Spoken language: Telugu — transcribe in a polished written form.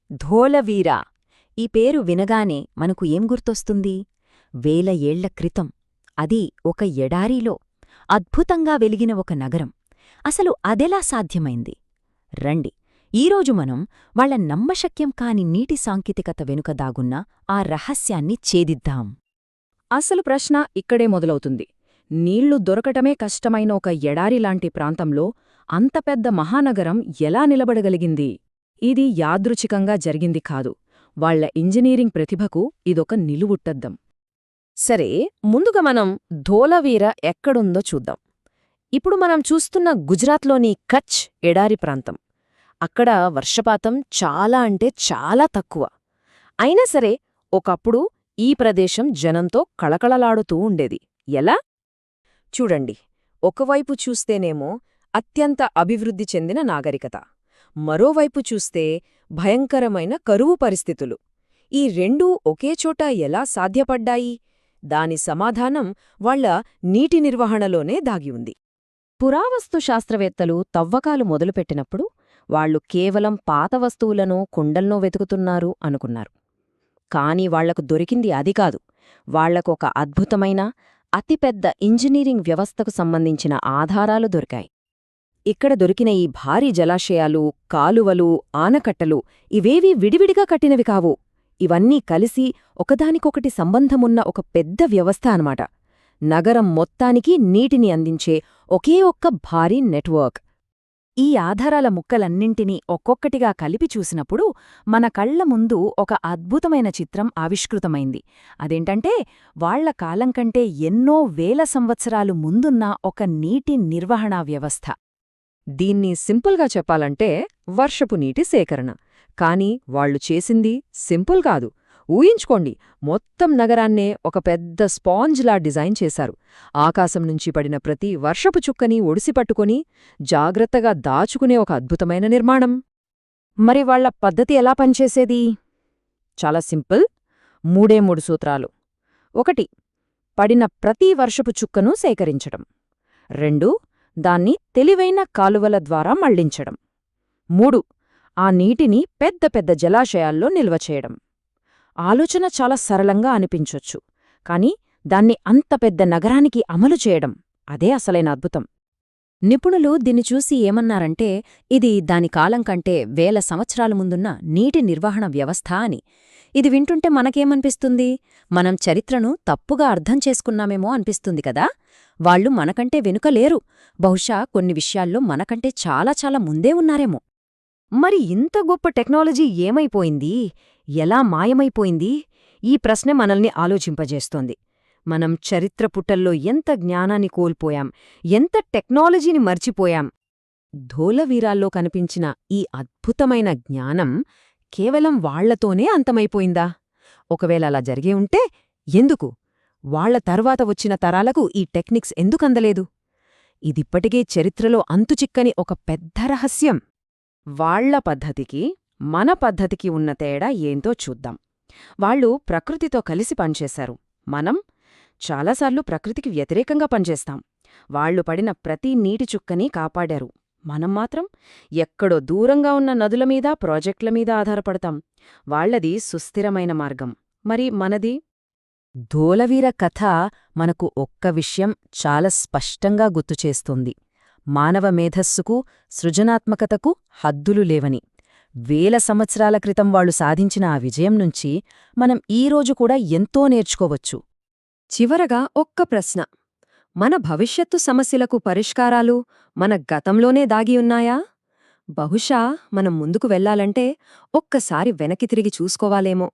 ధోలవీర ఈ పేరు వినగానే మనకు ఏం గుర్తొస్తుంది? వేల ఏళ్ల క్రితం, అది ఒక ఎడారిలో అద్భుతంగా వెలిగిన ఒక నగరం. అసలు అదెలా సాధ్యమైంది? రండి, ఈరోజు మనం వాళ్ల నమ్మశక్యం కాని నీటి సాంకేతికత వెనుక దాగున్న ఆ రహస్యాన్ని ఛేదిద్దాం. అసలు ప్రశ్న ఇక్కడే మొదలవుతుంది. నీళ్లు దొరకటమే కష్టమైన ఒక ఎడారిలాంటి ప్రాంతంలో అంత పెద్ద మహానగరం ఎలా నిలబడగలిగింది? ఇది యాదృచ్ఛికంగా జరిగింది కాదు. వాళ్ల ఇంజనీరింగ్ ప్రతిభకు ఇదొక నిలువుట్టద్దం. సరే, ముందుగా మనం ధోలవీర ఎక్కడుందో చూద్దాం. ఇప్పుడు మనం చూస్తున్న గుజరాత్లోని కచ్ ఎడారి ప్రాంతం. అక్కడ వర్షపాతం చాలా అంటే చాలా తక్కువ. అయినా సరే, ఒకప్పుడు ఈ ప్రదేశం జనంతో కళకళలాడుతూ ఉండేది. ఎలా? చూడండి, ఒకవైపు చూస్తేనేమో అత్యంత అభివృద్ధి చెందిన నాగరికత, మరోవైపు చూస్తే భయంకరమైన కరువు పరిస్థితులు. ఈ రెండూ ఒకేచోట ఎలా సాధ్యపడ్డాయి? దాని సమాధానం వాళ్ల నీటి నిర్వహణలోనే దాగి ఉంది. పురావస్తు శాస్త్రవేత్తలు తవ్వకాలు మొదలుపెట్టినప్పుడు వాళ్లు కేవలం పాత వస్తువులనో కుండల్నో వెతుకుతున్నారు అనుకున్నారు. కాని వాళ్లకు దొరికింది అది కాదు. వాళ్లకొక అద్భుతమైన, అతిపెద్ద ఇంజనీరింగ్ వ్యవస్థకు సంబంధించిన ఆధారాలు దొరికాయి. ఇక్కడ దొరికిన ఈ భారీ జలాశయాలు, కాలువలు, ఆనకట్టలు ఇవేవీ విడివిడిగా కట్టినవి కావు. ఇవన్నీ కలిసి ఒకదానికొకటి సంబంధమున్న ఒక పెద్ద వ్యవస్థ అన్నమాట. నగరం మొత్తానికి నీటిని అందించే ఒకే ఒక్క భారీ నెట్వర్క్. ఈ ఆధారాల ముక్కలన్నింటినీ ఒక్కొక్కటిగా కలిపి చూసినప్పుడు మన కళ్ల ముందు ఒక అద్భుతమైన చిత్రం ఆవిష్కృతమైంది. అదేంటంటే, వాళ్ల కాలం కంటే ఎన్నో వేల సంవత్సరాలు ముందున్న ఒక నీటి నిర్వహణా వ్యవస్థ. దీన్ని సింపుల్గా చెప్పాలంటే వర్షపు నీటి సేకరణ. కాని వాళ్లు చేసింది సింపుల్ కాదు. ఊహించుకోండి, మొత్తం నగరాన్నే ఒక పెద్ద స్పాంజ్లా డిజైన్ చేశారు. ఆకాశం నుంచి పడిన ప్రతి వర్షపు చుక్కని ఒడిసిపట్టుకొని జాగ్రత్తగా దాచుకునే ఒక అద్భుతమైన నిర్మాణం. మరి వాళ్ల పద్ధతి ఎలా పనిచేసేది? చాలా సింపుల్. మూడే మూడు సూత్రాలు. 1. పడిన ప్రతి వర్షపు చుక్కను సేకరించడం. 2. దాన్ని తెలివైన కాలువల ద్వారా మళ్లించడం. 3. ఆ నీటిని పెద్ద పెద్ద జలాశయాల్లో నిల్వ చేయడం. ఆలోచన చాలా సరళంగా అనిపించొచ్చు, కాని దాన్ని అంత పెద్ద నగరానికి అమలు చేయడం, అదే అసలైన అద్భుతం. నిపుణులు దీన్ని చూసి ఏమన్నారంటే, ఇది దాని కాలం కంటే వేల సంవత్సరాల ముందున్న నీటి నిర్వహణ వ్యవస్థ అని. ఇది వింటుంటే మనకేమనిపిస్తుంది? మనం చరిత్రను తప్పుగా అర్థం చేసుకున్నామేమో అనిపిస్తుంది కదా. వాళ్లు మనకంటే వెనుకలేరు. బహుశా కొన్ని విషయాల్లో మనకంటే చాలా చాలా ముందే ఉన్నారేమో. మరి ఇంత గొప్ప టెక్నాలజీ ఏమైపోయింది? ఎలా మాయమైపోయింది? ఈ ప్రశ్న మనల్ని ఆలోచింపజేస్తోంది. మనం చరిత్ర పుటల్లో ఎంత జ్ఞానాన్ని కోల్పోయాం, ఎంత టెక్నాలజీని మర్చిపోయాం. ధోలవీరాల్లో కనిపించిన ఈ అద్భుతమైన జ్ఞానం కేవలం వాళ్లతోనే అంతమైపోయిందా? ఒకవేళ అలా జరిగే ఉంటే ఎందుకు? వాళ్ల తర్వాత వచ్చిన తరాలకు ఈ టెక్నిక్స్ ఎందుకందలేదు? ఇదిప్పటికే చరిత్రలో అంతుచిక్కని ఒక పెద్ద రహస్యం. వాళ్ల పద్ధతికి మన పద్ధతికి ఉన్న తేడా ఏంతో చూద్దాం. వాళ్లు ప్రకృతితో కలిసి పనిచేశారు. మనం చాలాసార్లు ప్రకృతికి వ్యతిరేకంగా పనిచేస్తాం. వాళ్లు పడిన ప్రతి నీటి చుక్కని కాపాడారు. మనం మాత్రం ఎక్కడో దూరంగా ఉన్న నదులమీద, ప్రాజెక్టుల మీద ఆధారపడతాం. వాళ్లది సుస్థిరమైన మార్గం. మరి మనది? ధోలవీర కథ మనకు ఒక్క విషయం చాలా స్పష్టంగా గుర్తుచేస్తుంది. మానవ మేధస్సుకు, సృజనాత్మకతకు హద్దులు లేవని. వేల సంవత్సరాల క్రితం వాళ్లు సాధించిన ఆ విజయం నుంచి మనం ఈరోజు కూడా ఎంతో నేర్చుకోవచ్చు. చివరగా ఒక్క ప్రశ్న. మన భవిష్యత్తు సమస్యలకు పరిష్కారాలు మన గతంలోనే దాగి ఉన్నాయా? బహుశా మనం ముందుకు వెళ్లాలంటే ఒక్కసారి వెనక్కి తిరిగి చూసుకోవాలేమో.